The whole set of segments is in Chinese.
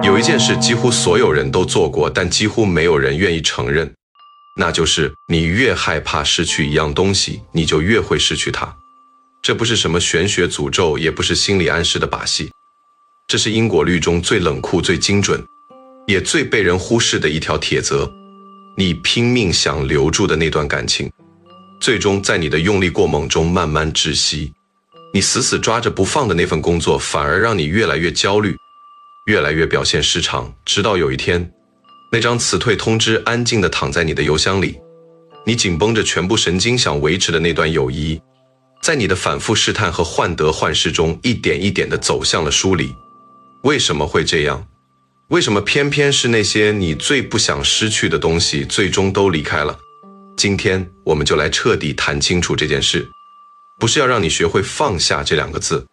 有一件事几乎所有人都做过，但几乎没有人愿意承认，那就是你越害怕失去一样东西，你就越会失去它。这不是什么玄学诅咒，也不是心理暗示的把戏，这是因果律中最冷酷、最精准，也最被人忽视的一条铁则。你拼命想留住的那段感情，最终在你的用力过猛中慢慢窒息。你死死抓着不放的那份工作，反而让你越来越焦虑，越来越表现失常，直到有一天，那张辞退通知安静地躺在你的邮箱里，你紧绷着全部神经想维持的那段友谊，在你的反复试探和患得患失中，一点一点地走向了疏离。为什么会这样？为什么偏偏是那些你最不想失去的东西，最终都离开了？今天我们就来彻底谈清楚这件事，不是要让你学会放下这两个字，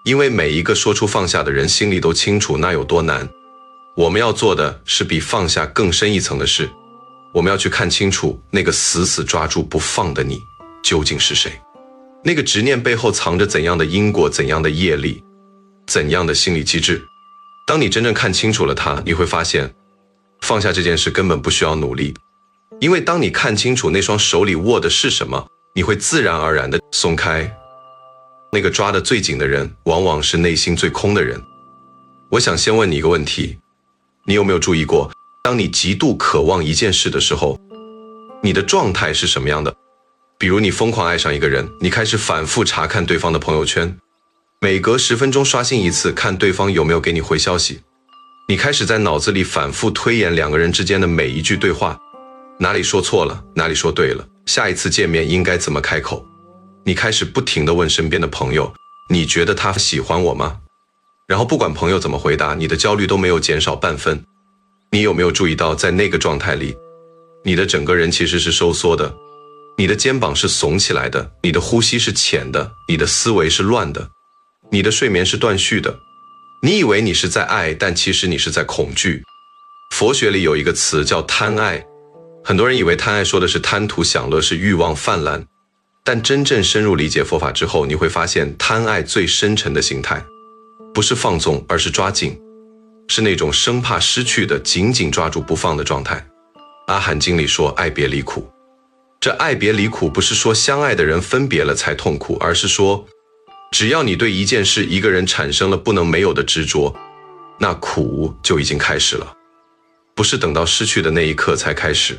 因为每一个说出放下的人心里都清楚那有多难。我们要做的是比放下更深一层的事，我们要去看清楚那个死死抓住不放的你究竟是谁，那个执念背后藏着怎样的因果，怎样的业力，怎样的心理机制。当你真正看清楚了它，你会发现放下这件事根本不需要努力，因为当你看清楚那双手里握的是什么，你会自然而然地松开。那个抓得最紧的人，往往是内心最空的人。我想先问你一个问题，你有没有注意过，当你极度渴望一件事的时候，你的状态是什么样的？比如你疯狂爱上一个人，你开始反复查看对方的朋友圈，每隔10分钟刷新一次，看对方有没有给你回消息。你开始在脑子里反复推演两个人之间的每一句对话，哪里说错了，哪里说对了，下一次见面应该怎么开口。你开始不停地问身边的朋友，你觉得他喜欢我吗？然后不管朋友怎么回答，你的焦虑都没有减少半分。你有没有注意到，在那个状态里，你的整个人其实是收缩的，你的肩膀是耸起来的，你的呼吸是浅的，你的思维是乱的，你的睡眠是断续的。你以为你是在爱，但其实你是在恐惧。佛学里有一个词叫贪爱，很多人以为贪爱说的是贪图享乐，是欲望泛滥，但真正深入理解佛法之后，你会发现贪爱最深沉的形态不是放纵，而是抓紧，是那种生怕失去的紧紧抓住不放的状态。阿含经里说爱别离苦，这爱别离苦不是说相爱的人分别了才痛苦，而是说只要你对一件事一个人产生了不能没有的执着，那苦就已经开始了。不是等到失去的那一刻才开始，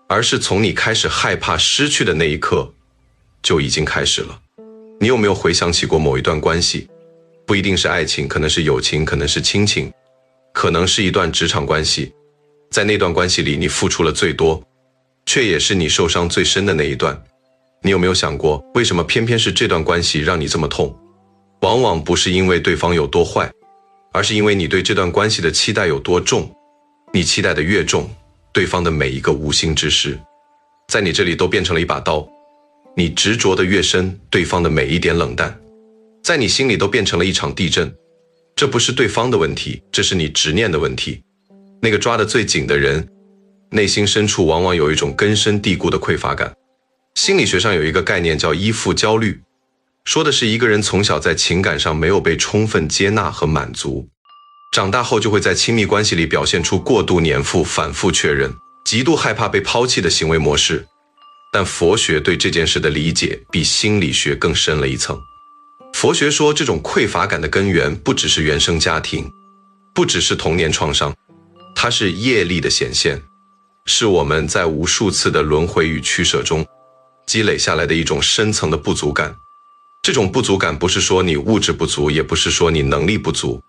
而是从你开始害怕失去的那一刻就已经开始了。你有没有回想起过某一段关系？不一定是爱情，可能是友情，可能是亲情，可能是一段职场关系。在那段关系里，你付出了最多，却也是你受伤最深的那一段。你有没有想过，为什么偏偏是这段关系让你这么痛？往往不是因为对方有多坏，而是因为你对这段关系的期待有多重。你期待的越重，对方的每一个无心之失，在你这里都变成了一把刀。你执着的越深，对方的每一点冷淡，在你心里都变成了一场地震。这不是对方的问题，这是你执念的问题。那个抓得最紧的人，内心深处往往有一种根深蒂固的匮乏感。心理学上有一个概念叫依附焦虑，说的是一个人从小在情感上没有被充分接纳和满足，长大后就会在亲密关系里表现出过度黏附、反复确认、极度害怕被抛弃的行为模式。但佛学对这件事的理解比心理学更深了一层。佛学说，这种匮乏感的根源不只是原生家庭，不只是童年创伤，它是业力的显现，是我们在无数次的轮回与取舍中积累下来的一种深层的不足感。这种不足感不是说你物质不足，也不是说你能力不足，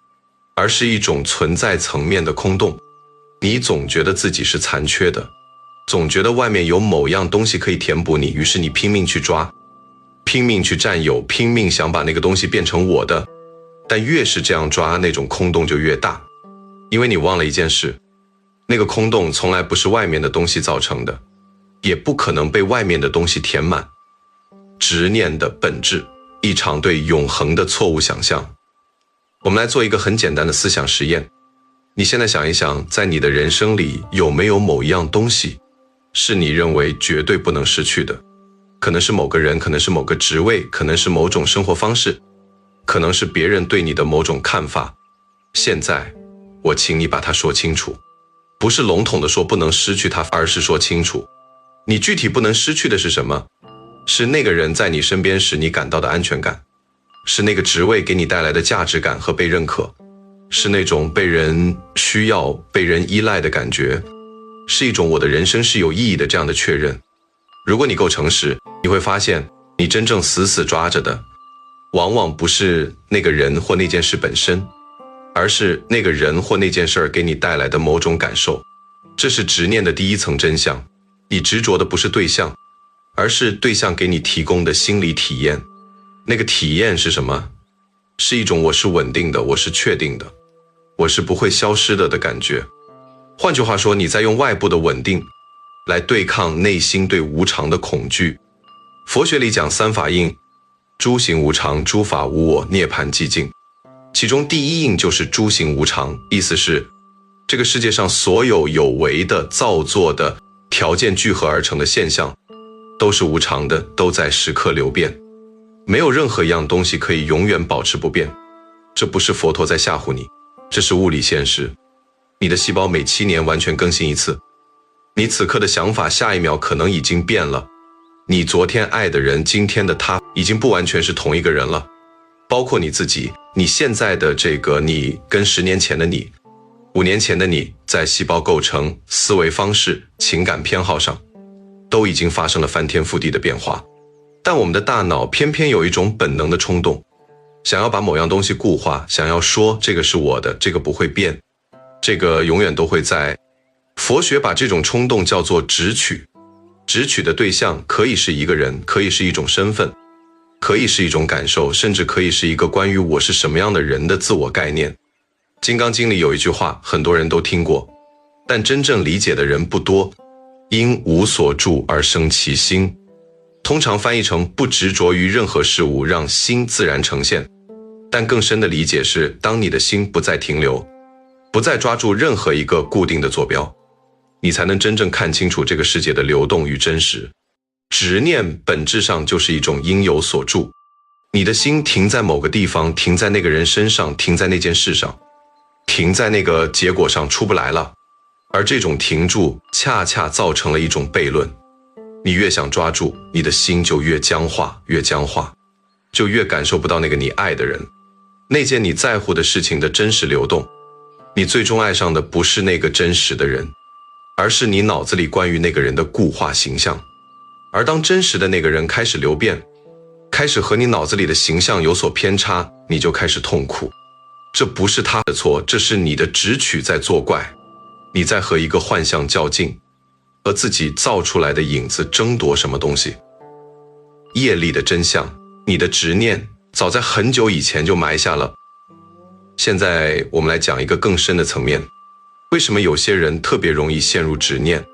而是一种存在层面的空洞。你总觉得自己是残缺的，总觉得外面有某样东西可以填补你，于是你拼命去抓，拼命去占有，拼命想把那个东西变成我的。但越是这样抓，那种空洞就越大。因为你忘了一件事，那个空洞从来不是外面的东西造成的，也不可能被外面的东西填满。执念的本质，一场对永恒的错误想象。我们来做一个很简单的思想实验。你现在想一想，在你的人生里有没有某一样东西是你认为绝对不能失去的？可能是某个人，可能是某个职位，可能是某种生活方式，可能是别人对你的某种看法。现在我请你把它说清楚。不是笼统的说不能失去它，而是说清楚，你具体不能失去的是什么？是那个人在你身边时你感到的安全感，是那个职位给你带来的价值感和被认可，是那种被人需要、被人依赖的感觉，是一种我的人生是有意义的这样的确认。如果你够诚实，你会发现你真正死死抓着的往往不是那个人或那件事本身，而是那个人或那件事给你带来的某种感受。这是执念的第一层真相。你执着的不是对象，而是对象给你提供的心理体验。那个体验是什么？是一种我是稳定的，我是确定的，我是不会消失的感觉。换句话说，你在用外部的稳定来对抗内心对无常的恐惧。佛学里讲三法印：诸行无常，诸法无我，涅槃寂静。其中第一印就是诸行无常，意思是这个世界上所有有为的、造作的、条件聚合而成的现象都是无常的，都在时刻流变，没有任何一样东西可以永远保持不变。这不是佛陀在吓唬你，这是物理现实。你的细胞每7年完全更新一次，你此刻的想法下一秒可能已经变了，你昨天爱的人，今天的他已经不完全是同一个人了，包括你自己，你现在的这个你跟10年前的你、5年前的你，在细胞构成、思维方式、情感偏好上都已经发生了翻天覆地的变化。但我们的大脑偏偏有一种本能的冲动，想要把某样东西固化，想要说这个是我的，这个不会变，这个永远都会在。佛学把这种冲动叫做执取。执取的对象可以是一个人，可以是一种身份，可以是一种感受，甚至可以是一个关于我是什么样的人的自我概念。金刚经里有一句话，很多人都听过，但真正理解的人不多。因无所住而生其心，通常翻译成不执着于任何事物，让心自然呈现。但更深的理解是，当你的心不再停留，不再抓住任何一个固定的坐标，你才能真正看清楚这个世界的流动与真实。执念本质上就是一种因有所住，你的心停在某个地方，停在那个人身上，停在那件事上，停在那个结果上，出不来了。而这种停住恰恰造成了一种悖论，你越想抓住，你的心就越僵化，越僵化，就越感受不到那个你爱的人，那件你在乎的事情的真实流动。你最终爱上的不是那个真实的人，而是你脑子里关于那个人的固化形象。而当真实的那个人开始流变，开始和你脑子里的形象有所偏差，你就开始痛苦。这不是他的错，这是你的执取在作怪，你在和一个幻象较劲，和自己造出来的影子争夺什么东西。业力的真相，你的执念早在很久以前就埋下了。现在我们来讲一个更深的层面，为什么有些人特别容易陷入执念，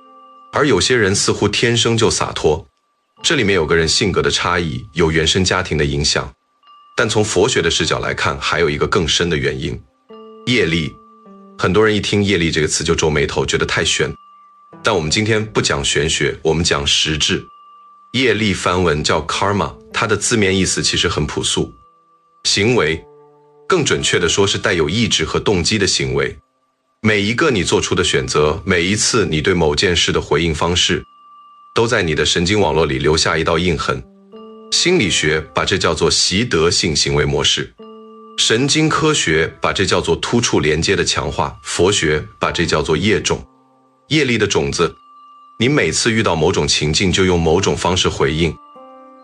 而有些人似乎天生就洒脱？这里面有个人性格的差异，有原生家庭的影响，但从佛学的视角来看，还有一个更深的原因，业力。很多人一听业力这个词就皱眉头，觉得太玄。但我们今天不讲玄学，我们讲实质。业力梵文叫 karma， 它的字面意思其实很朴素，行为，更准确的说是带有意志和动机的行为。每一个你做出的选择，每一次你对某件事的回应方式，都在你的神经网络里留下一道印痕。心理学把这叫做习得性行为模式，神经科学把这叫做突触连接的强化，佛学把这叫做业种。业力的种子，你每次遇到某种情境就用某种方式回应，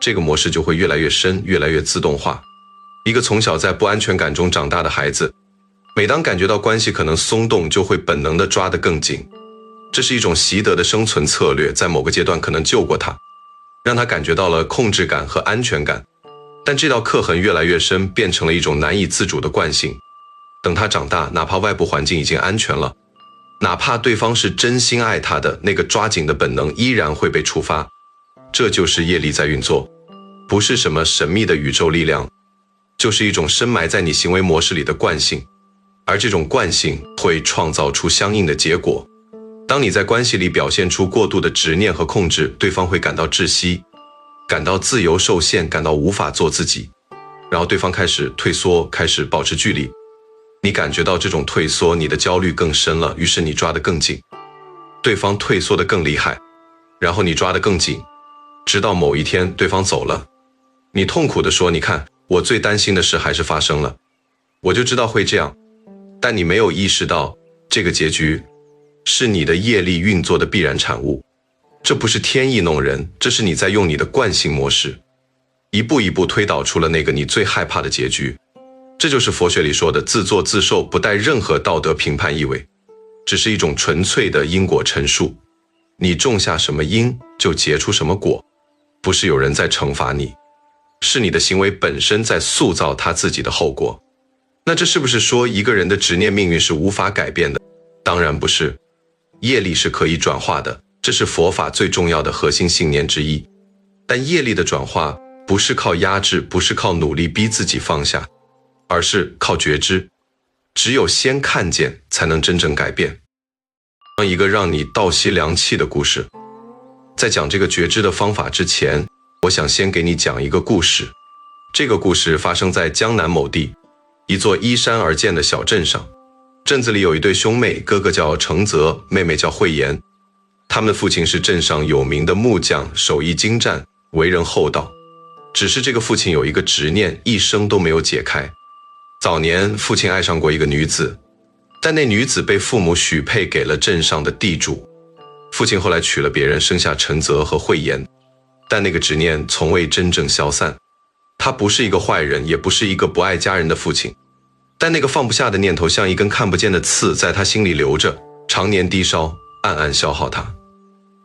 这个模式就会越来越深，越来越自动化。一个从小在不安全感中长大的孩子，每当感觉到关系可能松动，就会本能地抓得更紧。这是一种习得的生存策略，在某个阶段可能救过他，让他感觉到了控制感和安全感。但这道刻痕越来越深，变成了一种难以自主的惯性。等他长大，哪怕外部环境已经安全了，哪怕对方是真心爱他的，那个抓紧的本能依然会被触发。这就是业力在运作，不是什么神秘的宇宙力量，就是一种深埋在你行为模式里的惯性。而这种惯性会创造出相应的结果。当你在关系里表现出过度的执念和控制，对方会感到窒息，感到自由受限，感到无法做自己，然后对方开始退缩，开始保持距离。你感觉到这种退缩，你的焦虑更深了，于是你抓得更紧，对方退缩得更厉害，然后你抓得更紧，直到某一天对方走了，你痛苦地说，你看，我最担心的事还是发生了，我就知道会这样，但你没有意识到这个结局是你的业力运作的必然产物，这不是天意弄人，这是你在用你的惯性模式一步一步推导出了那个你最害怕的结局。这就是佛学里说的自作自受，不带任何道德评判意味，只是一种纯粹的因果陈述。你种下什么因，就结出什么果，不是有人在惩罚你，是你的行为本身在塑造他自己的后果。那这是不是说一个人的执念命运是无法改变的？当然不是，业力是可以转化的，这是佛法最重要的核心信念之一。但业力的转化不是靠压制，不是靠努力逼自己放下，而是靠觉知。只有先看见，才能真正改变。一个让你倒吸凉气的故事。在讲这个觉知的方法之前，我想先给你讲一个故事。这个故事发生在江南某地一座依山而建的小镇上。镇子里有一对兄妹，哥哥叫程泽，妹妹叫慧妍。他们的父亲是镇上有名的木匠，手艺精湛，为人厚道。只是这个父亲有一个执念，一生都没有解开。早年父亲爱上过一个女子，但那女子被父母许配给了镇上的地主。父亲后来娶了别人，生下程泽和慧妍，但那个执念从未真正消散。他不是一个坏人，也不是一个不爱家人的父亲，但那个放不下的念头像一根看不见的刺在他心里留着，常年低烧，暗暗消耗他。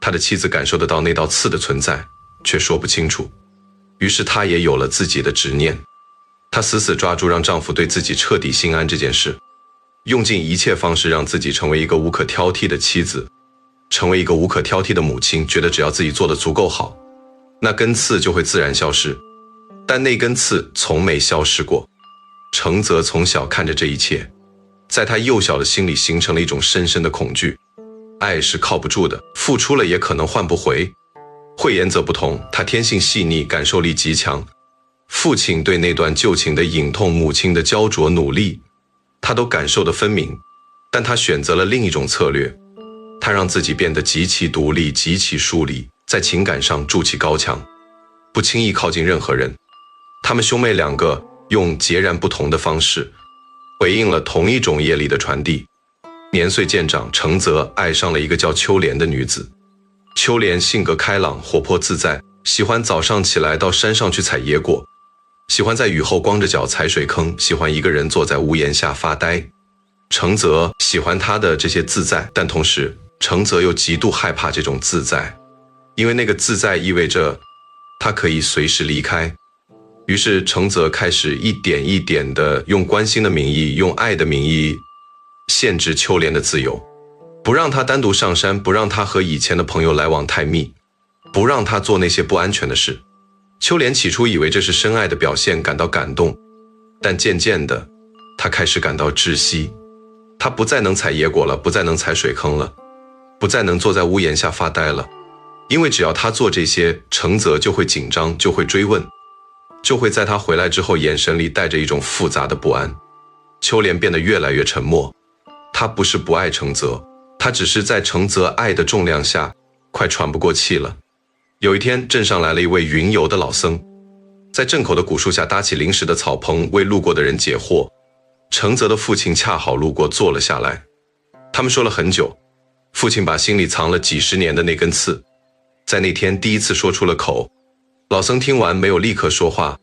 他的妻子感受得到那道刺的存在，却说不清楚，于是她也有了自己的执念。她死死抓住让丈夫对自己彻底心安这件事，用尽一切方式让自己成为一个无可挑剔的妻子，成为一个无可挑剔的母亲，觉得只要自己做得足够好，那根刺就会自然消失。但那根刺从没消失过。程泽从小看着这一切，在他幼小的心里形成了一种深深的恐惧。爱是靠不住的，付出了也可能换不回。慧妍则不同，她天性细腻，感受力极强。父亲对那段旧情的隐痛，母亲的焦灼努力，她都感受得分明。但她选择了另一种策略，她让自己变得极其独立，极其疏离，在情感上筑起高墙，不轻易靠近任何人。他们兄妹两个用截然不同的方式回应了同一种业力的传递。年岁渐长，程泽爱上了一个叫秋莲的女子。秋莲性格开朗，活泼自在，喜欢早上起来到山上去采野果，喜欢在雨后光着脚踩水坑，喜欢一个人坐在屋檐下发呆。程泽喜欢她的这些自在，但同时程泽又极度害怕这种自在，因为那个自在意味着他可以随时离开。于是程泽开始一点一点地用关心的名义，用爱的名义限制秋莲的自由，不让她单独上山，不让她和以前的朋友来往太密，不让她做那些不安全的事。秋莲起初以为这是深爱的表现，感到感动，但渐渐的她开始感到窒息。她不再能采野果了，不再能踩水坑了，不再能坐在屋檐下发呆了，因为只要她做这些，程泽就会紧张，就会追问，就会在他回来之后眼神里带着一种复杂的不安。秋莲变得越来越沉默，她不是不爱程泽，她只是在程泽爱的重量下快喘不过气了。有一天，镇上来了一位云游的老僧，在镇口的古树下搭起临时的草棚，为路过的人解惑。程泽的父亲恰好路过，坐了下来。他们说了很久，父亲把心里藏了几十年的那根刺，在那天第一次说出了口。老僧听完没有立刻说话，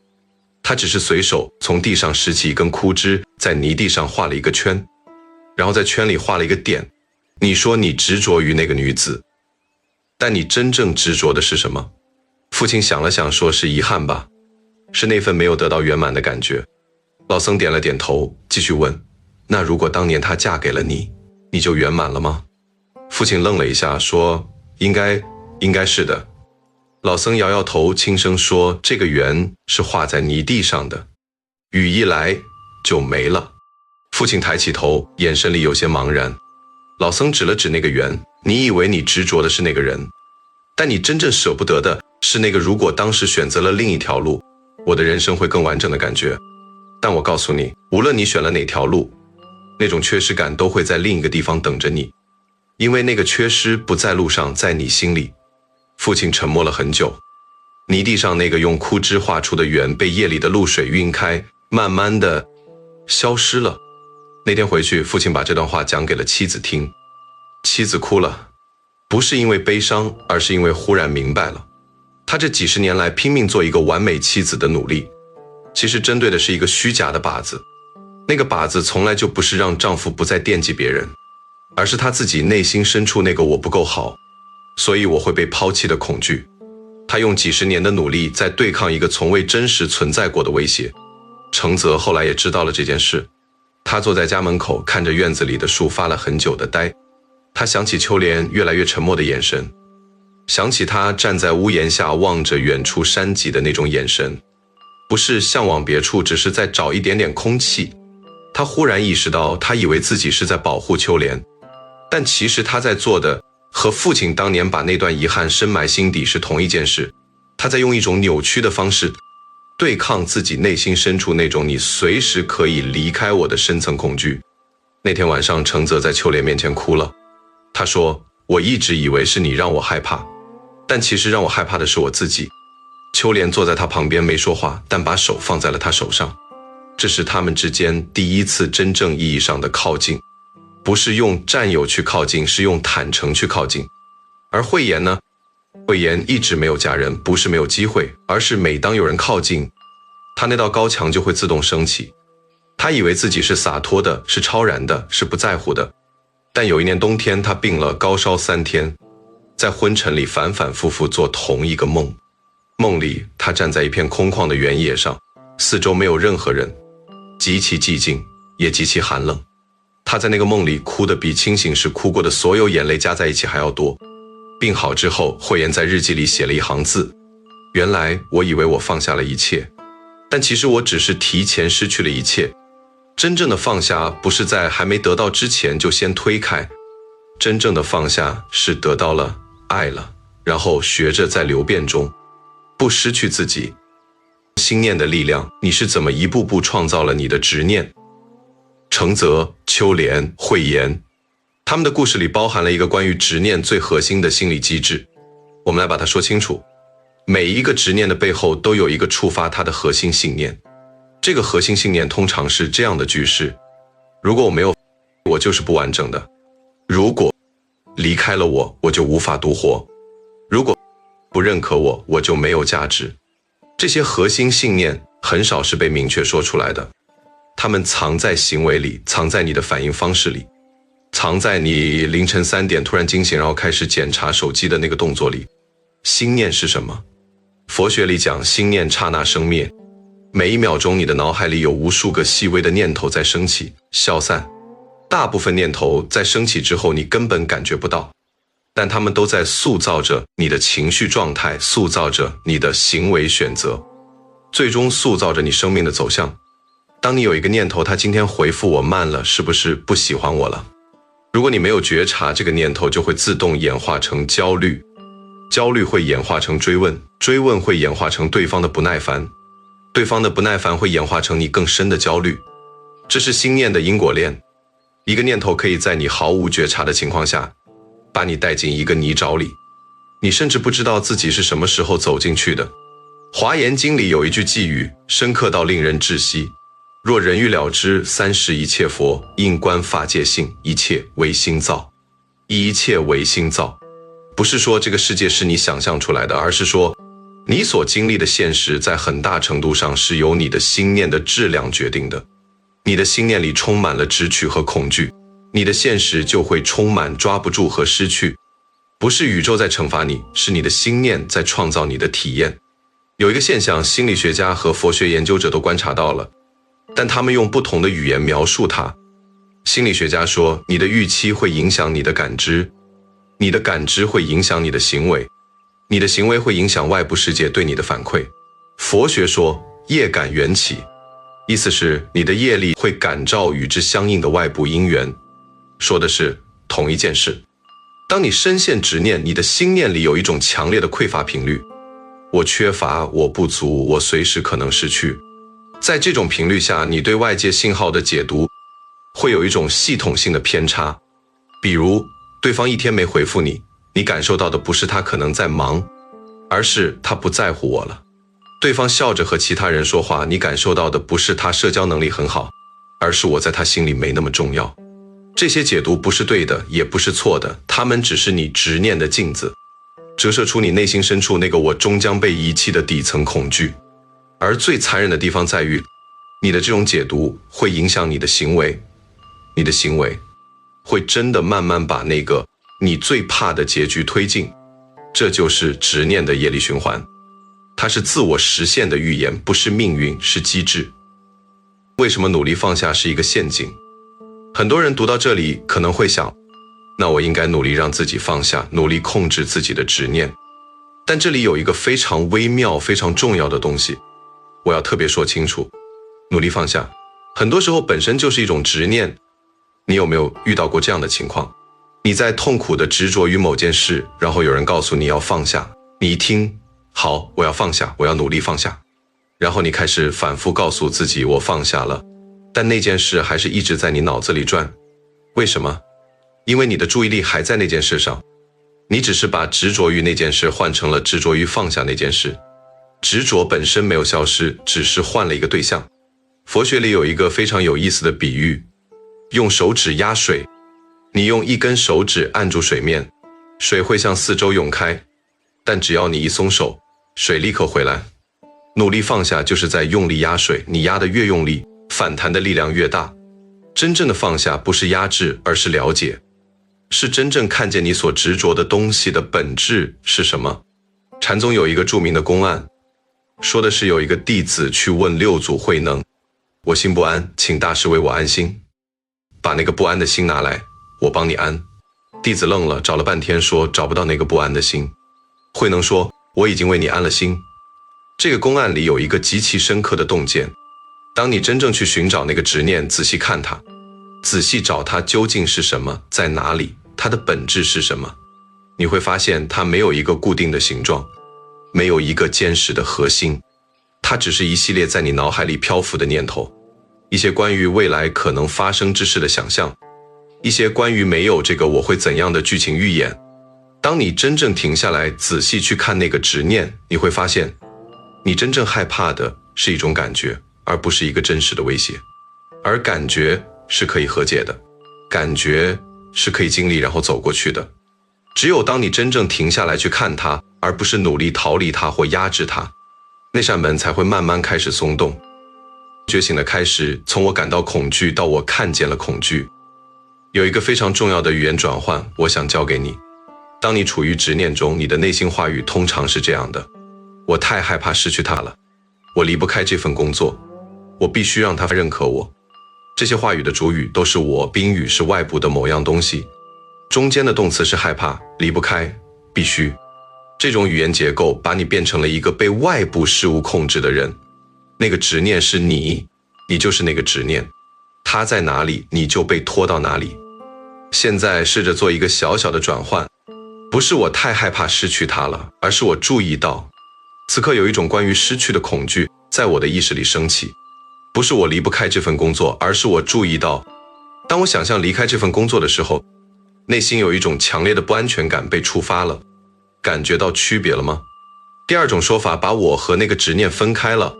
他只是随手从地上拾起一根枯枝，在泥地上画了一个圈，然后在圈里画了一个点。你说你执着于那个女子，但你真正执着的是什么？父亲想了想，说是遗憾吧，是那份没有得到圆满的感觉。老僧点了点头，继续问，那如果当年她嫁给了你，你就圆满了吗？父亲愣了一下，说应该是的。老僧摇摇头，轻声说，这个圆是画在泥地上的，雨一来就没了。父亲抬起头，眼神里有些茫然。老僧指了指那个圆，你以为你执着的是那个人，但你真正舍不得的是那个如果当时选择了另一条路，我的人生会更完整的感觉。但我告诉你，无论你选了哪条路，那种缺失感都会在另一个地方等着你，因为那个缺失不在路上，在你心里。父亲沉默了很久，泥地上那个用枯枝画出的圆被夜里的露水晕开，慢慢的消失了。那天回去，父亲把这段话讲给了妻子听，妻子哭了，不是因为悲伤，而是因为忽然明白了，他这几十年来拼命做一个完美妻子的努力，其实针对的是一个虚假的靶子。那个靶子从来就不是让丈夫不再惦记别人，而是他自己内心深处那个我不够好，所以我会被抛弃的恐惧。他用几十年的努力在对抗一个从未真实存在过的威胁。程泽后来也知道了这件事，他坐在家门口看着院子里的树发了很久的呆，他想起秋莲越来越沉默的眼神，想起他站在屋檐下望着远处山脊的那种眼神，不是向往别处，只是在找一点点空气。他忽然意识到，他以为自己是在保护秋莲，但其实他在做的和父亲当年把那段遗憾深埋心底是同一件事。他在用一种扭曲的方式对抗自己内心深处那种你随时可以离开我的深层恐惧。那天晚上，程泽在秋莲面前哭了。他说，我一直以为是你让我害怕，但其实让我害怕的是我自己。秋莲坐在他旁边没说话，但把手放在了他手上。这是他们之间第一次真正意义上的靠近，不是用占有去靠近，是用坦诚去靠近。而慧妍呢？慧妍一直没有嫁人，不是没有机会，而是每当有人靠近，她那道高墙就会自动升起。她以为自己是洒脱的，是超然的，是不在乎的。但有一年冬天，她病了，高烧3天，在昏沉里反反复复做同一个梦。梦里，她站在一片空旷的原野上，四周没有任何人，极其寂静，也极其寒冷。她在那个梦里哭得比清醒时哭过的所有眼泪加在一起还要多。病好之后，慧妍在日记里写了一行字，原来我以为我放下了一切，但其实我只是提前失去了一切。真正的放下不是在还没得到之前就先推开，真正的放下是得到了，爱了，然后学着在流变中不失去自己。心念的力量，你是怎么一步步创造了你的执念？程泽、秋莲、慧妍，他们的故事里包含了一个关于执念最核心的心理机制，我们来把它说清楚。每一个执念的背后都有一个触发它的核心信念，这个核心信念通常是这样的句式：如果我没有，我就是不完整的；如果离开了我，我就无法独活；如果不认可我，我就没有价值。这些核心信念很少是被明确说出来的，它们藏在行为里，藏在你的反应方式里，藏在你凌晨3点突然惊醒，然后开始检查手机的那个动作里。心念是什么？佛学里讲，心念刹那生灭，每一秒钟你的脑海里有无数个细微的念头在升起、消散，大部分念头在升起之后你根本感觉不到，但它们都在塑造着你的情绪状态，塑造着你的行为选择，最终塑造着你生命的走向。当你有一个念头，他今天回复我慢了，是不是不喜欢我了？如果你没有觉察这个念头，就会自动演化成焦虑，焦虑会演化成追问，追问会演化成对方的不耐烦，对方的不耐烦会演化成你更深的焦虑。这是心念的因果链。一个念头可以在你毫无觉察的情况下把你带进一个泥沼里，你甚至不知道自己是什么时候走进去的。华严经里有一句寄语，深刻到令人窒息：若人欲了知三世一切佛，应观法界性，一切唯心造。一切唯心造，不是说这个世界是你想象出来的，而是说你所经历的现实在很大程度上是由你的心念的质量决定的。你的心念里充满了执取和恐惧，你的现实就会充满抓不住和失去。不是宇宙在惩罚你，是你的心念在创造你的体验。有一个现象，心理学家和佛学研究者都观察到了，但他们用不同的语言描述它。心理学家说，你的预期会影响你的感知，你的感知会影响你的行为，你的行为会影响外部世界对你的反馈。佛学说，业感缘起，意思是你的业力会感召与之相应的外部因缘，说的是同一件事。当你深陷执念，你的心念里有一种强烈的匮乏频率，我缺乏，我不足，我随时可能失去。在这种频率下，你对外界信号的解读会有一种系统性的偏差。比如，对方一天没回复你，你感受到的不是他可能在忙，而是他不在乎我了。对方笑着和其他人说话，你感受到的不是他社交能力很好，而是我在他心里没那么重要。这些解读不是对的，也不是错的，它们只是你执念的镜子，折射出你内心深处那个我终将被遗弃的底层恐惧。而最残忍的地方在于，你的这种解读会影响你的行为，你的行为会真的慢慢把那个你最怕的结局推进。这就是执念的业力循环，它是自我实现的预言，不是命运，是机制。为什么努力放下是一个陷阱？很多人读到这里可能会想，那我应该努力让自己放下，努力控制自己的执念。但这里有一个非常微妙、非常重要的东西，我要特别说清楚。努力放下，很多时候本身就是一种执念。你有没有遇到过这样的情况？你在痛苦的执着于某件事，然后有人告诉你要放下，你一听，好，我要放下，我要努力放下。然后你开始反复告诉自己我放下了，但那件事还是一直在你脑子里转。为什么？因为你的注意力还在那件事上，你只是把执着于那件事换成了执着于放下那件事。执着本身没有消失，只是换了一个对象。佛学里有一个非常有意思的比喻，用手指压水，你用一根手指按住水面，水会向四周涌开，但只要你一松手，水立刻回来。努力放下就是在用力压水，你压得越用力，反弹的力量越大。真正的放下不是压制，而是了解，是真正看见你所执着的东西的本质是什么。禅宗有一个著名的公案，说的是有一个弟子去问六祖慧能，我心不安，请大师为我安心，把那个不安的心拿来，我帮你安。弟子愣了，找了半天说找不到那个不安的心。慧能说，我已经为你安了心。这个公案里有一个极其深刻的洞见，当你真正去寻找那个执念，仔细看它，仔细找它究竟是什么，在哪里，它的本质是什么，你会发现它没有一个固定的形状，没有一个坚实的核心，它只是一系列在你脑海里漂浮的念头，一些关于未来可能发生之事的想象，一些关于没有这个我会怎样的剧情预演。当你真正停下来仔细去看那个执念，你会发现你真正害怕的是一种感觉，而不是一个真实的威胁。而感觉是可以和解的，感觉是可以经历然后走过去的。只有当你真正停下来去看它，而不是努力逃离它或压制它，那扇门才会慢慢开始松动。觉醒的开始，从我感到恐惧到我看见了恐惧，有一个非常重要的语言转换，我想教给你。当你处于执念中，你的内心话语通常是这样的，我太害怕失去他了，我离不开这份工作，我必须让他认可我。这些话语的主语都是我，宾语是外部的某样东西，中间的动词是害怕、离不开、必须。这种语言结构把你变成了一个被外部事物控制的人。那个执念是你，你就是那个执念，它在哪里，你就被拖到哪里。现在试着做一个小小的转换，不是我太害怕失去它了，而是我注意到此刻有一种关于失去的恐惧在我的意识里升起。不是我离不开这份工作，而是我注意到，当我想象离开这份工作的时候，内心有一种强烈的不安全感被触发了。感觉到区别了吗？第二种说法，把我和那个执念分开了，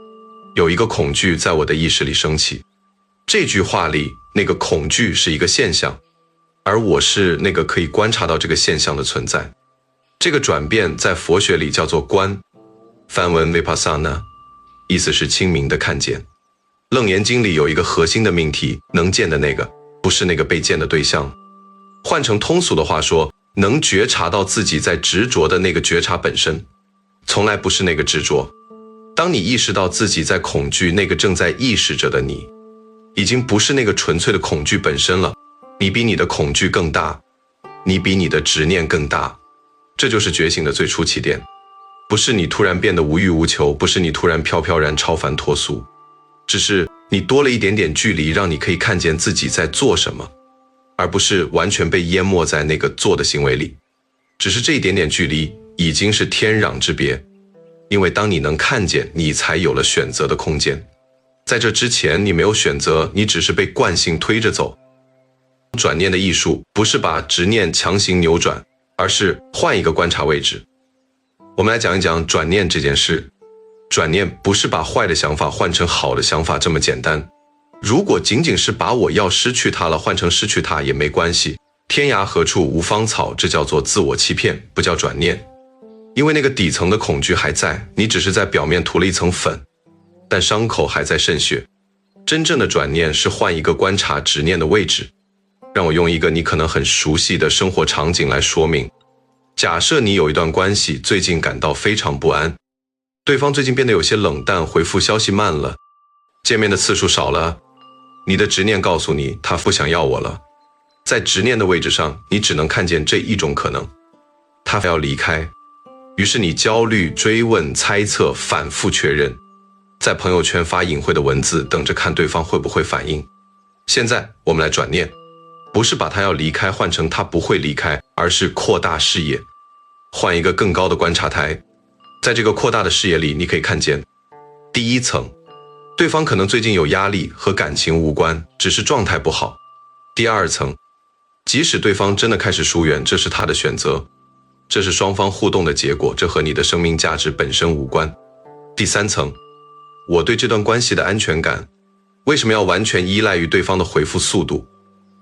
有一个恐惧在我的意识里升起。这句话里，那个恐惧是一个现象，而我是那个可以观察到这个现象的存在。这个转变在佛学里叫做观，梵文 vipassana， 意思是清明的看见。楞严经里有一个核心的命题，能见的那个，不是那个被见的对象。换成通俗的话说，能觉察到自己在执着的那个觉察本身，从来不是那个执着。当你意识到自己在恐惧，那个正在意识着的你，已经不是那个纯粹的恐惧本身了，你比你的恐惧更大，你比你的执念更大。这就是觉醒的最初起点，不是你突然变得无欲无求，不是你突然飘飘然超凡脱俗，只是你多了一点点距离，让你可以看见自己在做什么，而不是完全被淹没在那个做的行为里。只是这一点点距离已经是天壤之别，因为当你能看见，你才有了选择的空间。在这之前你没有选择，你只是被惯性推着走，转念的艺术不是把执念强行扭转，而是换一个观察位置。我们来讲一讲转念这件事。转念不是把坏的想法换成好的想法这么简单。如果仅仅是把我要失去它了换成失去它也没关系，天涯何处无芳草，这叫做自我欺骗，不叫转念。因为那个底层的恐惧还在，你只是在表面涂了一层粉，但伤口还在渗血。真正的转念是换一个观察执念的位置。让我用一个你可能很熟悉的生活场景来说明。假设你有一段关系，最近感到非常不安，对方最近变得有些冷淡，回复消息慢了，见面的次数少了，你的执念告诉你他不想要我了。在执念的位置上，你只能看见这一种可能，他要离开。于是你焦虑、追问、猜测、反复确认，在朋友圈发隐晦的文字，等着看对方会不会反应。现在我们来转念，不是把他要离开换成他不会离开，而是扩大视野，换一个更高的观察台。在这个扩大的视野里，你可以看见第一层，对方可能最近有压力，和感情无关，只是状态不好。第二层，即使对方真的开始疏远，这是他的选择，这是双方互动的结果，这和你的生命价值本身无关。第三层，我对这段关系的安全感，为什么要完全依赖于对方的回复速度？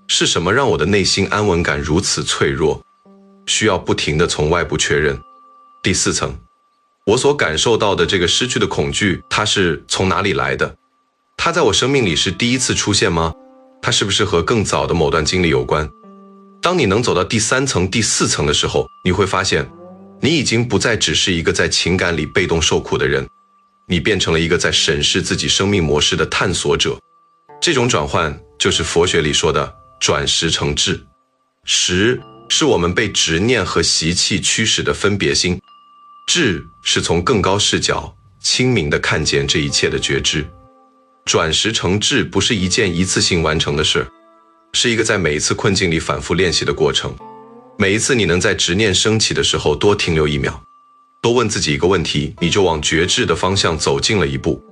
是什么让我的内心安稳感如此脆弱，需要不停地从外部确认？第四层，我所感受到的这个失去的恐惧，它是从哪里来的？它在我生命里是第一次出现吗？它是不是和更早的某段经历有关？当你能走到第三层、第四层的时候，你会发现，你已经不再只是一个在情感里被动受苦的人，你变成了一个在审视自己生命模式的探索者。这种转换就是佛学里说的转识成智。识是我们被执念和习气驱使的分别心，智是从更高视角清明地看见这一切的觉知。转识成智不是一件一次性完成的事，是一个在每一次困境里反复练习的过程。每一次你能在执念升起的时候多停留1秒，多问自己一个问题，你就往觉知的方向走近了一步。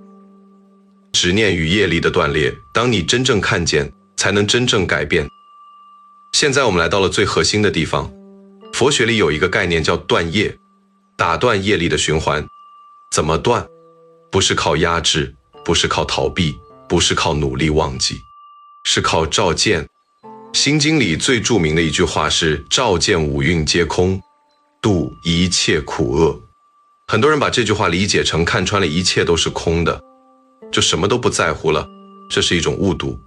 执念与业力的断裂，当你真正看见，才能真正改变。现在我们来到了最核心的地方。佛学里有一个概念叫断业，打断业力的循环。怎么断？不是靠压制，不是靠逃避，不是靠努力忘记，是靠照见。心经里最著名的一句话是照见五蕴皆空，度一切苦厄。很多人把这句话理解成看穿了一切都是空的，就什么都不在乎了，这是一种误读。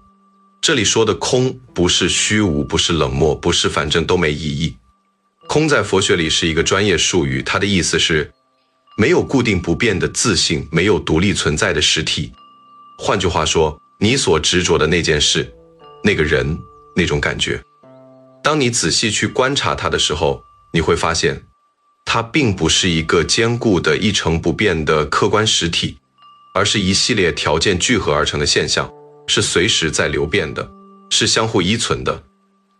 这里说的空不是虚无，不是冷漠，不是反正都没意义。空在佛学里是一个专业术语，它的意思是没有固定不变的自性，没有独立存在的实体。换句话说，你所执着的那件事，那个人，那种感觉，当你仔细去观察它的时候，你会发现它并不是一个坚固的一成不变的客观实体，而是一系列条件聚合而成的现象，是随时在流变的，是相互依存的。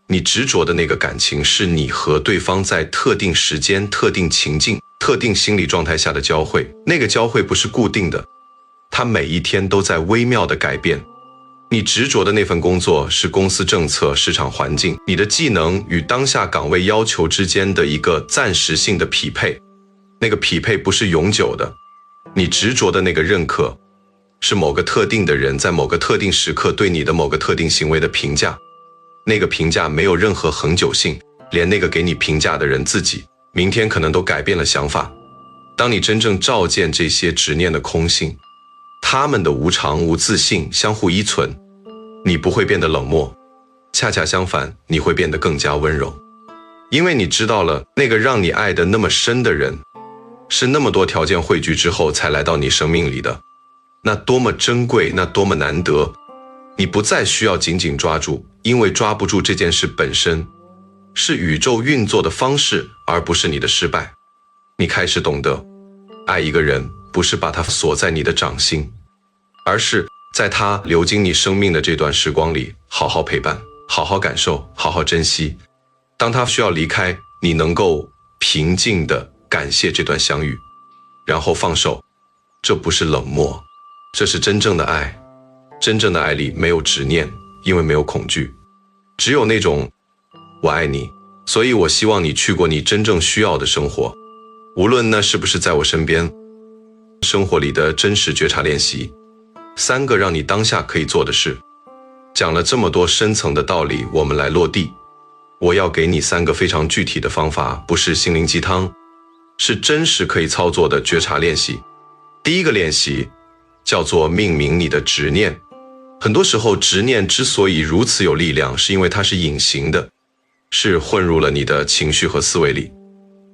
你执着的那个感情，是你和对方在特定时间、特定情境、特定心理状态下的交汇。那个交汇不是固定的，它每一天都在微妙的改变。你执着的那份工作是公司政策、市场环境，你的技能与当下岗位要求之间的一个暂时性的匹配，那个匹配不是永久的。你执着的那个认可，是某个特定的人在某个特定时刻对你的某个特定行为的评价，那个评价没有任何恒久性，连那个给你评价的人自己，明天可能都改变了想法。当你真正照见这些执念的空性，他们的无常、无自性相互依存，你不会变得冷漠，恰恰相反，你会变得更加温柔。因为你知道了，那个让你爱得那么深的人，是那么多条件汇聚之后才来到你生命里的，那多么珍贵，那多么难得。你不再需要紧紧抓住，因为抓不住这件事本身是宇宙运作的方式，而不是你的失败。你开始懂得，爱一个人不是把他锁在你的掌心，而是在他流经你生命的这段时光里，好好陪伴，好好感受，好好珍惜。当他需要离开，你能够平静地感谢这段相遇，然后放手。这不是冷漠，这是真正的爱。真正的爱里没有执念，因为没有恐惧。只有那种我爱你，所以我希望你去过你真正需要的生活，无论那是不是在我身边。生活里的真实觉察练习，3个让你当下可以做的事。讲了这么多深层的道理，我们来落地。我要给你3个非常具体的方法，不是心灵鸡汤，是真实可以操作的觉察练习。第一个练习叫做命名你的执念。很多时候执念之所以如此有力量，是因为它是隐形的，是混入了你的情绪和思维里，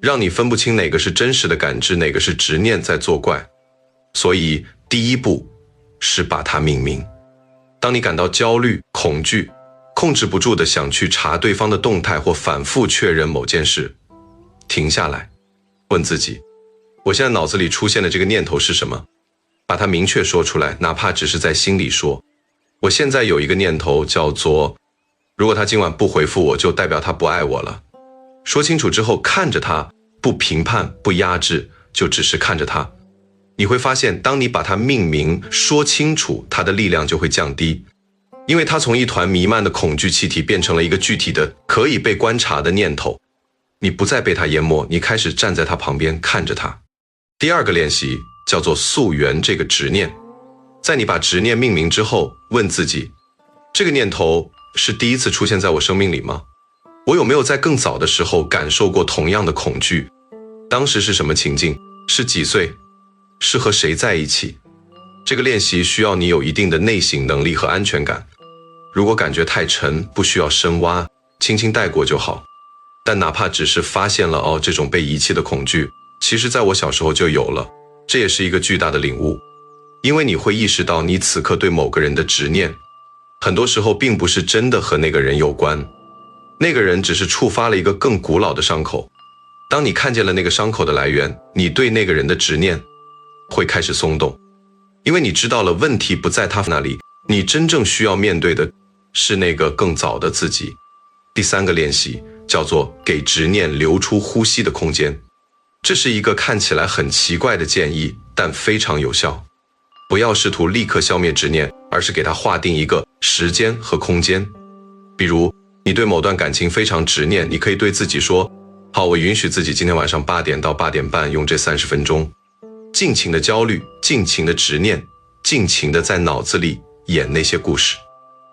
让你分不清哪个是真实的感知，哪个是执念在作怪。所以第一步是把它命名。当你感到焦虑、恐惧，控制不住的想去查对方的动态或反复确认某件事，停下来，问自己，我现在脑子里出现的这个念头是什么？把它明确说出来，哪怕只是在心里说。我现在有一个念头叫做，如果他今晚不回复我，就代表他不爱我了。说清楚之后，看着他，不评判，不压制，就只是看着他。你会发现，当你把它命名，说清楚，它的力量就会降低，因为它从一团弥漫的恐惧气体变成了一个具体的、可以被观察的念头。你不再被它淹没，你开始站在它旁边看着它。第二个练习叫做溯源这个执念。在你把执念命名之后，问自己，这个念头是第一次出现在我生命里吗？我有没有在更早的时候感受过同样的恐惧？当时是什么情境？是几岁？是和谁在一起？这个练习需要你有一定的内省能力和安全感。如果感觉太沉，不需要深挖，轻轻带过就好。但哪怕只是发现了这种被遗弃的恐惧，其实在我小时候就有了，这也是一个巨大的领悟。因为你会意识到你此刻对某个人的执念，很多时候并不是真的和那个人有关，那个人只是触发了一个更古老的伤口。当你看见了那个伤口的来源，你对那个人的执念会开始松动，因为你知道了问题不在他那里，你真正需要面对的是那个更早的自己。第3个练习叫做给执念留出呼吸的空间。这是一个看起来很奇怪的建议，但非常有效。不要试图立刻消灭执念，而是给它划定一个时间和空间。比如你对某段感情非常执念，你可以对自己说，好，我允许自己今天晚上8点到8点半用这30分钟，尽情的焦虑，尽情的执念，尽情的在脑子里演那些故事。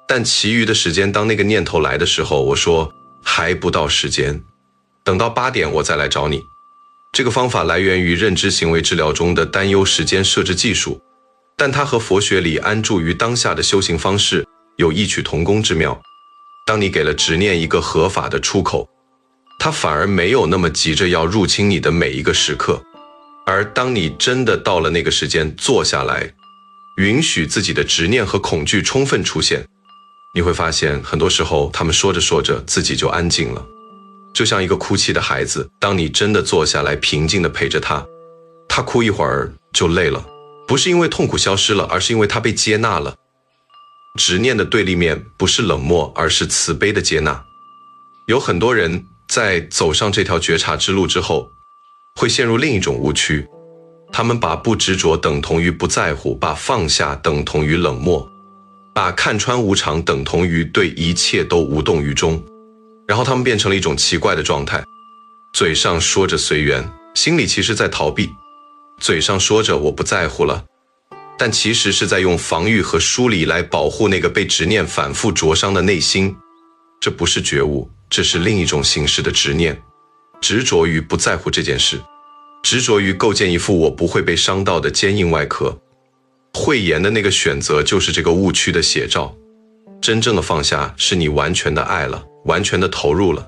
但其余的时间，当那个念头来的时候，我说还不到时间，等到8点我再来找你。这个方法来源于认知行为治疗中的担忧时间设置技术，但它和佛学里安住于当下的修行方式有异曲同工之妙。当你给了执念一个合法的出口，它反而没有那么急着要入侵你的每一个时刻。而当你真的到了那个时间，坐下来，允许自己的执念和恐惧充分出现，你会发现很多时候他们说着说着自己就安静了。就像一个哭泣的孩子，当你真的坐下来平静地陪着他，他哭一会儿就累了，不是因为痛苦消失了，而是因为他被接纳了。执念的对立面不是冷漠，而是慈悲的接纳。有很多人在走上这条觉察之路之后，会陷入另一种误区，他们把不执着等同于不在乎，把放下等同于冷漠，把看穿无常等同于对一切都无动于衷，然后他们变成了一种奇怪的状态，嘴上说着随缘，心里其实在逃避，嘴上说着我不在乎了，但其实是在用防御和疏离来保护那个被执念反复灼伤的内心。这不是觉悟，这是另一种形式的执念，执着于不在乎这件事，执着于构建一副我不会被伤到的坚硬外壳。慧言的那个选择就是这个误区的写照。真正的放下是你完全的爱了，完全的投入了，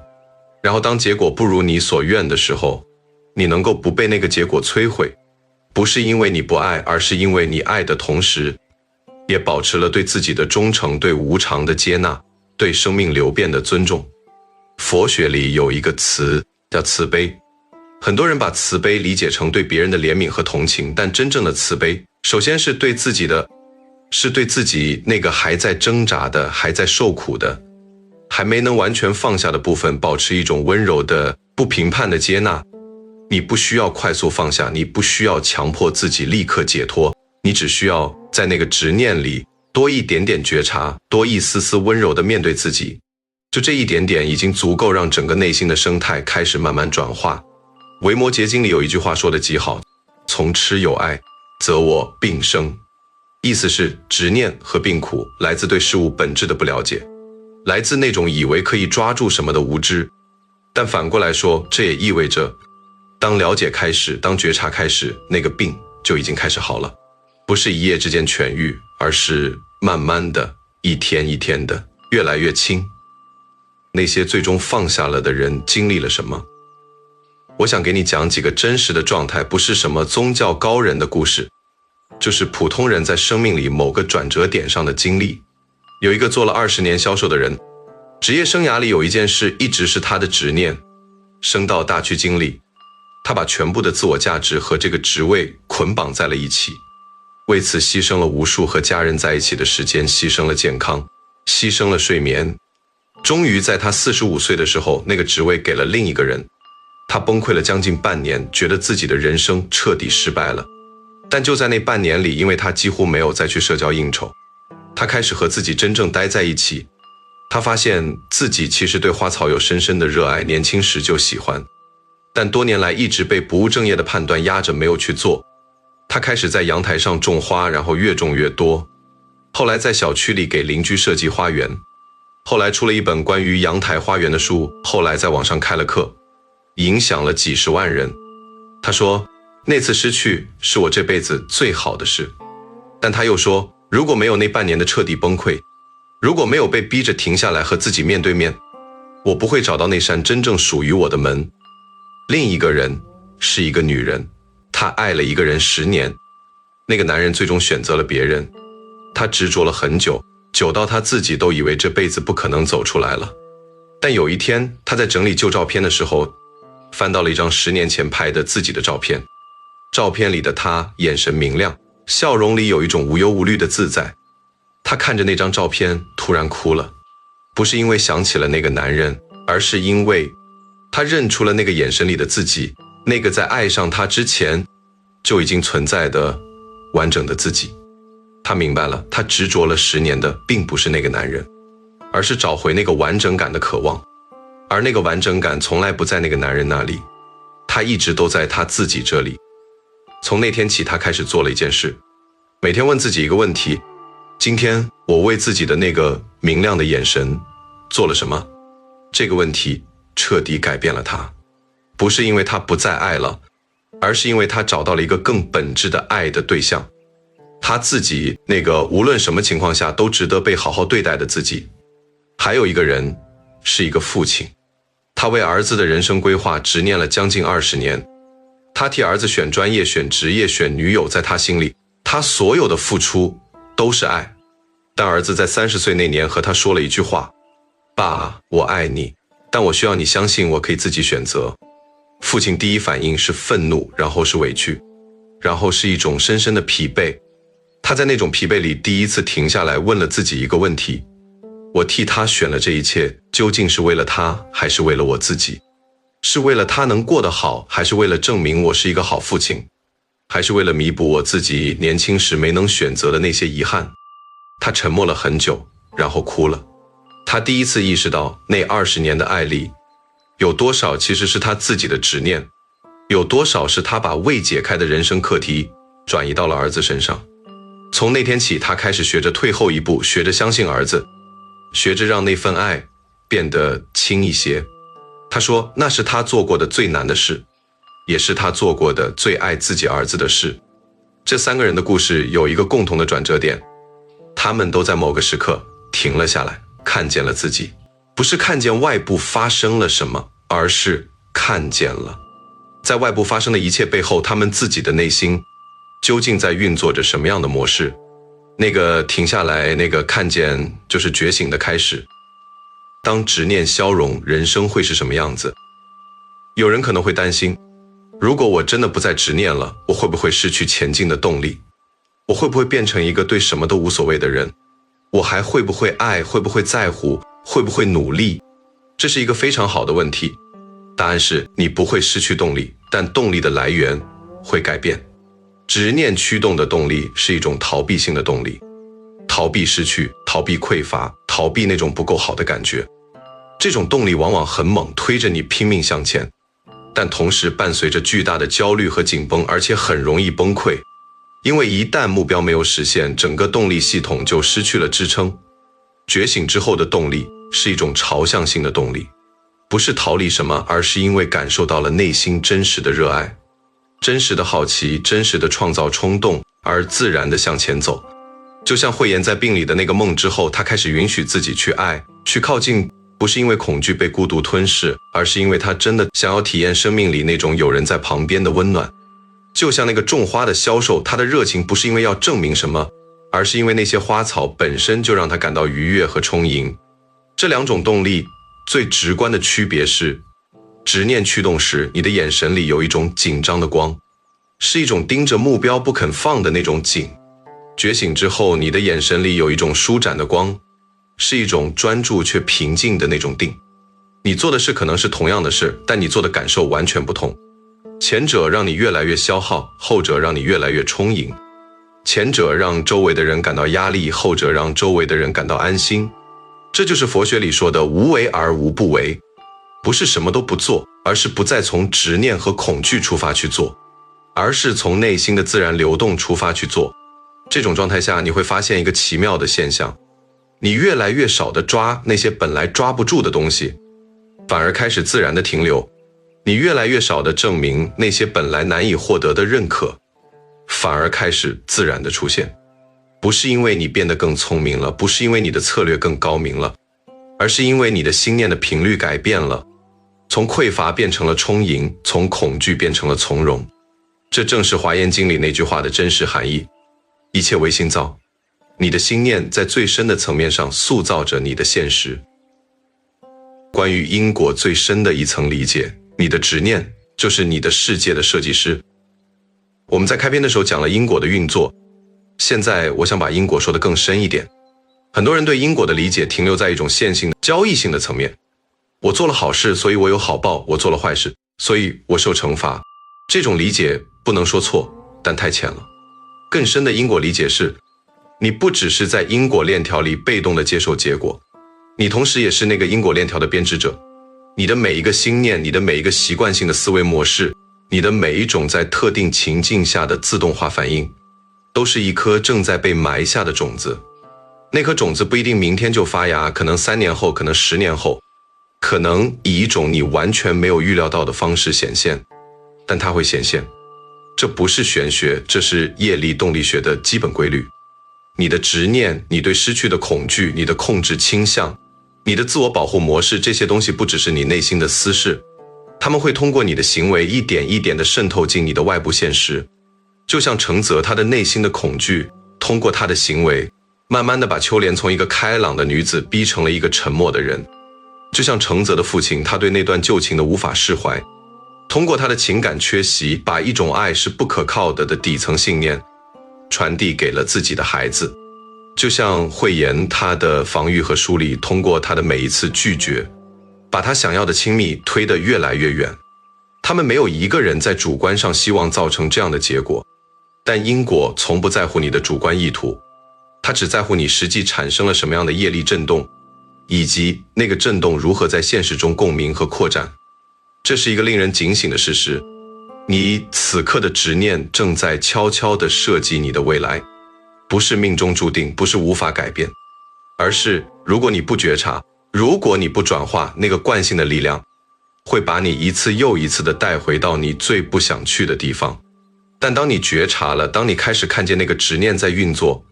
然后当结果不如你所愿的时候，你能够不被那个结果摧毁，不是因为你不爱，而是因为你爱的同时也保持了对自己的忠诚，对无常的接纳，对生命流变的尊重。佛学里有一个词叫慈悲，很多人把慈悲理解成对别人的怜悯和同情，但真正的慈悲首先是对自己那个还在挣扎的，还在受苦的，还没能完全放下的部分保持一种温柔的不评判的接纳。你不需要快速放下，你不需要强迫自己立刻解脱，你只需要在那个执念里多一点点觉察，多一丝丝温柔地面对自己，就这一点点已经足够让整个内心的生态开始慢慢转化。维摩诘经里有一句话说得极好，从痴有爱，则我病生。意思是执念和病苦来自对事物本质的不了解，来自那种以为可以抓住什么的无知。但反过来说，这也意味着当了解开始，当觉察开始，那个病就已经开始好了，不是一夜之间痊愈，而是慢慢的一天一天的越来越轻。那些最终放下了的人经历了什么？我想给你讲几个真实的状态，不是什么宗教高人的故事，就是普通人在生命里某个转折点上的经历。有一个做了20年销售的人，职业生涯里有一件事一直是他的执念，升到大区经理，他把全部的自我价值和这个职位捆绑在了一起，为此牺牲了无数和家人在一起的时间，牺牲了健康，牺牲了睡眠。终于在他45岁的时候，那个职位给了另一个人，他崩溃了将近半年，觉得自己的人生彻底失败了。但就在那半年里，因为他几乎没有再去社交应酬，他开始和自己真正待在一起。他发现自己其实对花草有深深的热爱，年轻时就喜欢，但多年来一直被不务正业的判断压着没有去做。他开始在阳台上种花，然后越种越多，后来在小区里给邻居设计花园，后来出了一本关于阳台花园的书，后来在网上开了课，影响了几十万人。他说，那次失去是我这辈子最好的事。但他又说，如果没有那半年的彻底崩溃，如果没有被逼着停下来和自己面对面，我不会找到那扇真正属于我的门。另一个人是一个女人，她爱了一个人10年，那个男人最终选择了别人，她执着了很久，久到她自己都以为这辈子不可能走出来了。但有一天，她在整理旧照片的时候，翻到了一张10年前拍的自己的照片。照片里的她眼神明亮，笑容里有一种无忧无虑的自在。她看着那张照片突然哭了，不是因为想起了那个男人，而是因为她认出了那个眼神里的自己，那个在爱上他之前就已经存在的完整的自己。她明白了，她执着了10年的并不是那个男人，而是找回那个完整感的渴望。而那个完整感从来不在那个男人那里，他一直都在他自己这里。从那天起，他开始做了一件事，每天问自己一个问题，今天我为自己的那个明亮的眼神做了什么？这个问题彻底改变了他，不是因为他不再爱了，而是因为他找到了一个更本质的爱的对象，他自己那个无论什么情况下都值得被好好对待的自己。还有一个人是一个父亲，他为儿子的人生规划执念了将近20年，他替儿子选专业、选职业、选女友，在他心里，他所有的付出都是爱。但儿子在30岁那年和他说了一句话，爸，我爱你，但我需要你相信我可以自己选择。父亲第一反应是愤怒，然后是委屈，然后是一种深深的疲惫。他在那种疲惫里第一次停下来，问了自己一个问题，我替他选了这一切，究竟是为了他，还是为了我自己？是为了他能过得好，还是为了证明我是一个好父亲？还是为了弥补我自己年轻时没能选择的那些遗憾？他沉默了很久，然后哭了。他第一次意识到，那20年的爱里，有多少其实是他自己的执念，有多少是他把未解开的人生课题转移到了儿子身上。从那天起，他开始学着退后一步，学着相信儿子，学着让那份爱变得轻一些。他说，那是他做过的最难的事，也是他做过的最爱自己儿子的事。这3个人的故事有一个共同的转折点，他们都在某个时刻停了下来，看见了自己。不是看见外部发生了什么，而是看见了在外部发生的一切背后，他们自己的内心究竟在运作着什么样的模式。那个停下来，那个看见，就是觉醒的开始。当执念消融，人生会是什么样子？有人可能会担心，如果我真的不再执念了，我会不会失去前进的动力？我会不会变成一个对什么都无所谓的人？我还会不会爱？会不会在乎？会不会努力？这是一个非常好的问题。答案是，你不会失去动力，但动力的来源会改变。执念驱动的动力是一种逃避性的动力，逃避失去，逃避匮乏，逃避那种不够好的感觉。这种动力往往很猛，推着你拼命向前，但同时伴随着巨大的焦虑和紧绷，而且很容易崩溃。因为一旦目标没有实现，整个动力系统就失去了支撑。觉醒之后的动力是一种朝向性的动力，不是逃离什么，而是因为感受到了内心真实的热爱，真实的好奇，真实的创造冲动，而自然的向前走。就像慧妍在病里的那个梦之后，她开始允许自己去爱，去靠近，不是因为恐惧被孤独吞噬，而是因为她真的想要体验生命里那种有人在旁边的温暖。就像那个种花的销售，他的热情不是因为要证明什么，而是因为那些花草本身就让他感到愉悦和充盈。这两种动力最直观的区别是，执念驱动时，你的眼神里有一种紧张的光，是一种盯着目标不肯放的那种紧。觉醒之后，你的眼神里有一种舒展的光，是一种专注却平静的那种定。你做的事可能是同样的事，但你做的感受完全不同。前者让你越来越消耗，后者让你越来越充盈。前者让周围的人感到压力，后者让周围的人感到安心。这就是佛学里说的无为而无不为，不是什么都不做，而是不再从执念和恐惧出发去做，而是从内心的自然流动出发去做。这种状态下，你会发现一个奇妙的现象，你越来越少地抓那些本来抓不住的东西，反而开始自然地停留。你越来越少地证明那些本来难以获得的认可，反而开始自然地出现。不是因为你变得更聪明了，不是因为你的策略更高明了，而是因为你的心念的频率改变了，从匮乏变成了充盈，从恐惧变成了从容。这正是华严经里那句话的真实含义，一切唯心造。你的心念在最深的层面上塑造着你的现实。关于因果最深的一层理解，你的执念就是你的世界的设计师。我们在开篇的时候讲了因果的运作，现在我想把因果说得更深一点。很多人对因果的理解停留在一种线性的交易性的层面，我做了好事，所以我有好报，我做了坏事，所以我受惩罚。这种理解不能说错，但太浅了。更深的因果理解是，你不只是在因果链条里被动地接受结果，你同时也是那个因果链条的编织者。你的每一个心念，你的每一个习惯性的思维模式，你的每一种在特定情境下的自动化反应，都是一颗正在被埋下的种子。那颗种子不一定明天就发芽，可能3年后，可能10年后，可能以一种你完全没有预料到的方式显现，但它会显现。这不是玄学，这是业力动力学的基本规律。你的执念，你对失去的恐惧，你的控制倾向，你的自我保护模式，这些东西不只是你内心的私事，他们会通过你的行为一点一点地渗透进你的外部现实。就像程泽他的内心的恐惧，通过他的行为，慢慢地把秋莲从一个开朗的女子逼成了一个沉默的人。就像程泽的父亲，他对那段旧情的无法释怀，通过他的情感缺席，把一种爱是不可靠的底层信念传递给了自己的孩子。就像慧妍她的防御和疏离，通过她的每一次拒绝，把她想要的亲密推得越来越远。他们没有一个人在主观上希望造成这样的结果，但因果从不在乎你的主观意图，它只在乎你实际产生了什么样的业力震动，以及那个震动如何在现实中共鸣和扩展。这是一个令人警醒的事实，你此刻的执念正在悄悄地设计你的未来，不是命中注定，不是无法改变，而是如果你不觉察，如果你不转化，那个惯性的力量会把你一次又一次地带回到你最不想去的地方。但当你觉察了，当你开始看见那个执念在运作，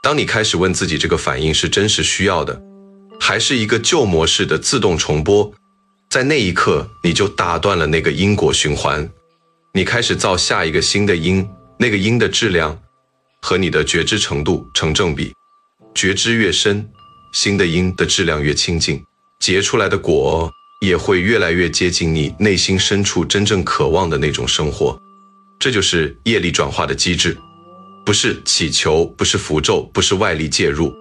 当你开始问自己这个反应是真实需要的，还是一个旧模式的自动重播，在那一刻你就打断了那个因果循环，你开始造下一个新的因，那个因的质量和你的觉知程度成正比，觉知越深，新的因的质量越亲近，结出来的果也会越来越接近你内心深处真正渴望的那种生活。这就是业力转化的机制，不是祈求，不是符咒，不是外力介入，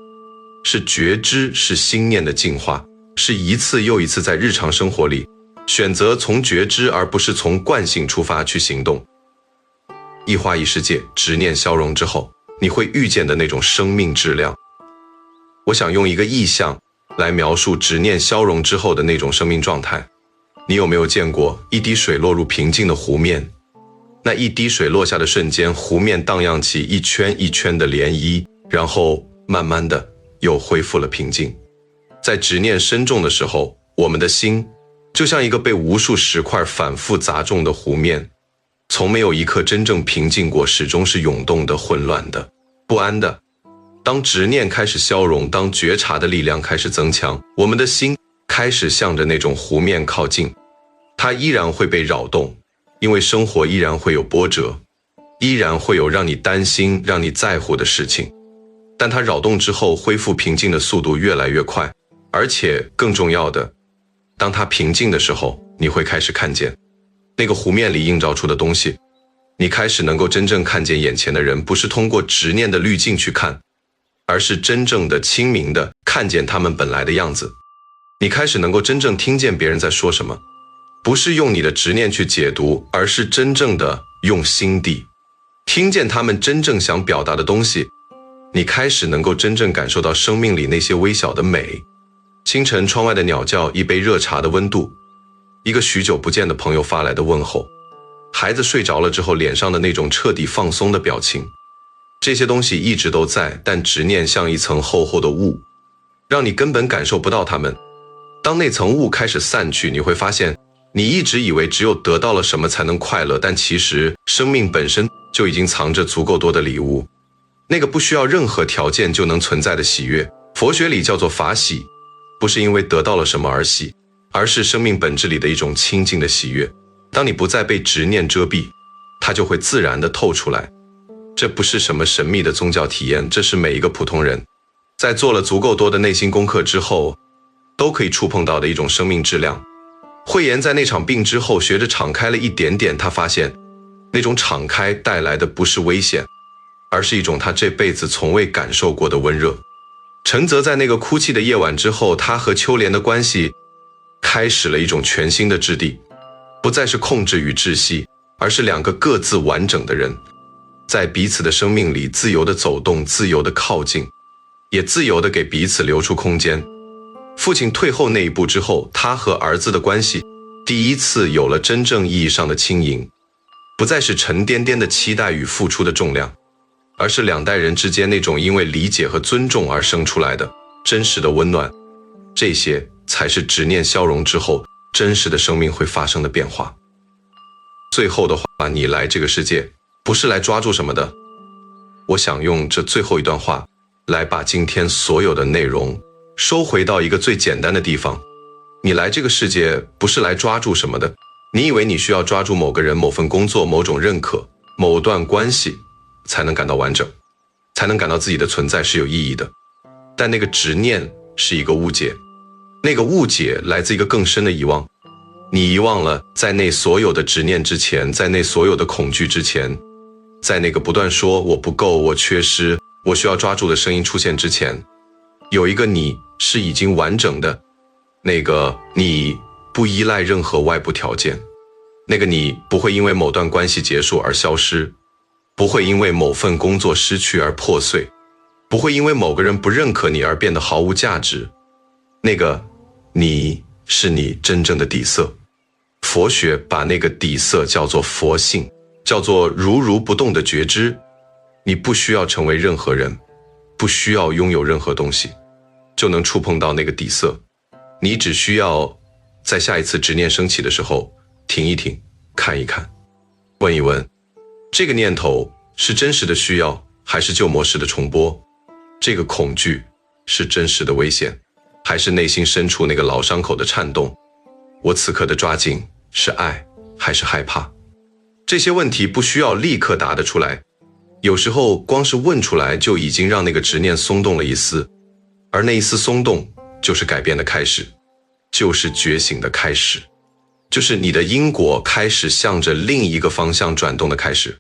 是觉知，是心念的净化，是一次又一次在日常生活里选择从觉知而不是从惯性出发去行动。一花一世界，执念消融之后，你会遇见的那种生命质量。我想用一个意象来描述执念消融之后的那种生命状态。你有没有见过一滴水落入平静的湖面？那一滴水落下的瞬间，湖面荡漾起一圈一圈的涟漪，然后慢慢的又恢复了平静。在执念深重的时候，我们的心就像一个被无数石块反复砸中的湖面，从没有一刻真正平静过，始终是涌动的、混乱的、不安的。当执念开始消融，当觉察的力量开始增强，我们的心开始向着那种湖面靠近。它依然会被扰动，因为生活依然会有波折，依然会有让你担心、让你在乎的事情。但它扰动之后，恢复平静的速度越来越快，而且更重要的，当它平静的时候，你会开始看见那个湖面里映照出的东西。你开始能够真正看见眼前的人，不是通过执念的滤镜去看，而是真正的清明的看见他们本来的样子。你开始能够真正听见别人在说什么，不是用你的执念去解读，而是真正的用心地听见他们真正想表达的东西。你开始能够真正感受到生命里那些微小的美。清晨窗外的鸟叫，一杯热茶的温度，一个许久不见的朋友发来的问候，孩子睡着了之后脸上的那种彻底放松的表情，这些东西一直都在，但执念像一层厚厚的雾，让你根本感受不到它们。当那层雾开始散去，你会发现你一直以为只有得到了什么才能快乐，但其实生命本身就已经藏着足够多的礼物，那个不需要任何条件就能存在的喜悦，佛学里叫做法喜，不是因为得到了什么而喜，而是生命本质里的一种清净的喜悦。当你不再被执念遮蔽，它就会自然地透出来。这不是什么神秘的宗教体验，这是每一个普通人在做了足够多的内心功课之后都可以触碰到的一种生命质量。慧妍在那场病之后学着敞开了一点点，她发现那种敞开带来的不是危险，而是一种她这辈子从未感受过的温热。陈泽在那个哭泣的夜晚之后，他和秋莲的关系开始了一种全新的质地，不再是控制与窒息，而是两个各自完整的人，在彼此的生命里自由地走动，自由地靠近，也自由地给彼此留出空间。父亲退后那一步之后，他和儿子的关系第一次有了真正意义上的轻盈，不再是沉甸甸的期待与付出的重量，而是两代人之间那种因为理解和尊重而生出来的真实的温暖。这些才是执念消融之后真实的生命会发生的变化。最后的话，你来这个世界不是来抓住什么的。我想用这最后一段话来把今天所有的内容收回到一个最简单的地方。你来这个世界不是来抓住什么的。你以为你需要抓住某个人、某份工作、某种认可、某段关系才能感到完整，才能感到自己的存在是有意义的。但那个执念是一个误解，那个误解来自一个更深的遗忘。你遗忘了在那所有的执念之前，在那所有的恐惧之前，在那个不断说我不够、我缺失、我需要抓住的声音出现之前，有一个你是已经完整的，那个你不依赖任何外部条件，那个你不会因为某段关系结束而消失，不会因为某份工作失去而破碎，不会因为某个人不认可你而变得毫无价值。那个你是你真正的底色。佛学把那个底色叫做佛性，叫做如如不动的觉知。你不需要成为任何人，不需要拥有任何东西，就能触碰到那个底色。你只需要在下一次执念升起的时候停一停，看一看，问一问，这个念头是真实的需要还是旧模式的重播？这个恐惧是真实的危险还是内心深处那个老伤口的颤动？我此刻的抓紧是爱还是害怕？这些问题不需要立刻答得出来，有时候光是问出来就已经让那个执念松动了一丝，而那一丝松动就是改变的开始，就是觉醒的开始，就是你的因果开始向着另一个方向转动的开始。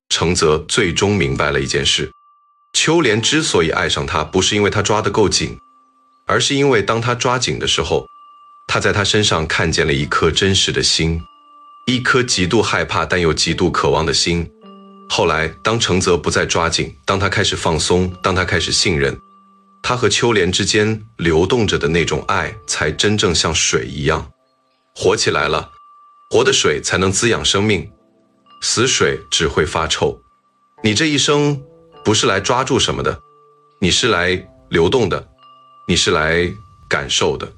程泽最终明白了一件事，秋莲之所以爱上他，不是因为他抓得够紧，而是因为当他抓紧的时候，他在他身上看见了一颗真实的心，一颗极度害怕但又极度渴望的心。后来当程泽不再抓紧，当他开始放松，当他开始信任，它和秋莲之间流动着的那种爱，才真正像水一样活起来了。活的水才能滋养生命，死水只会发臭。你这一生不是来抓住什么的，你是来流动的，你是来感受的，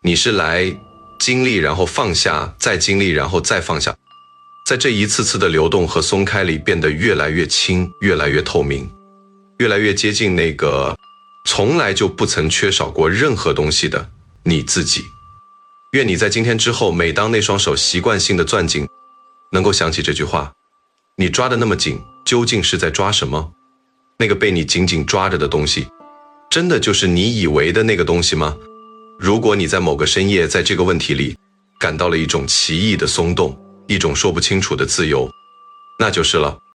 你是来经历然后放下，再经历然后再放下，在这一次次的流动和松开里变得越来越轻，越来越透明，越来越接近那个从来就不曾缺少过任何东西的你自己。愿你在今天之后，每当那双手习惯性的攥紧，能够想起这句话：你抓得那么紧，究竟是在抓什么？那个被你紧紧抓着的东西，真的就是你以为的那个东西吗？如果你在某个深夜，在这个问题里感到了一种奇异的松动，一种说不清楚的自由，那就是了。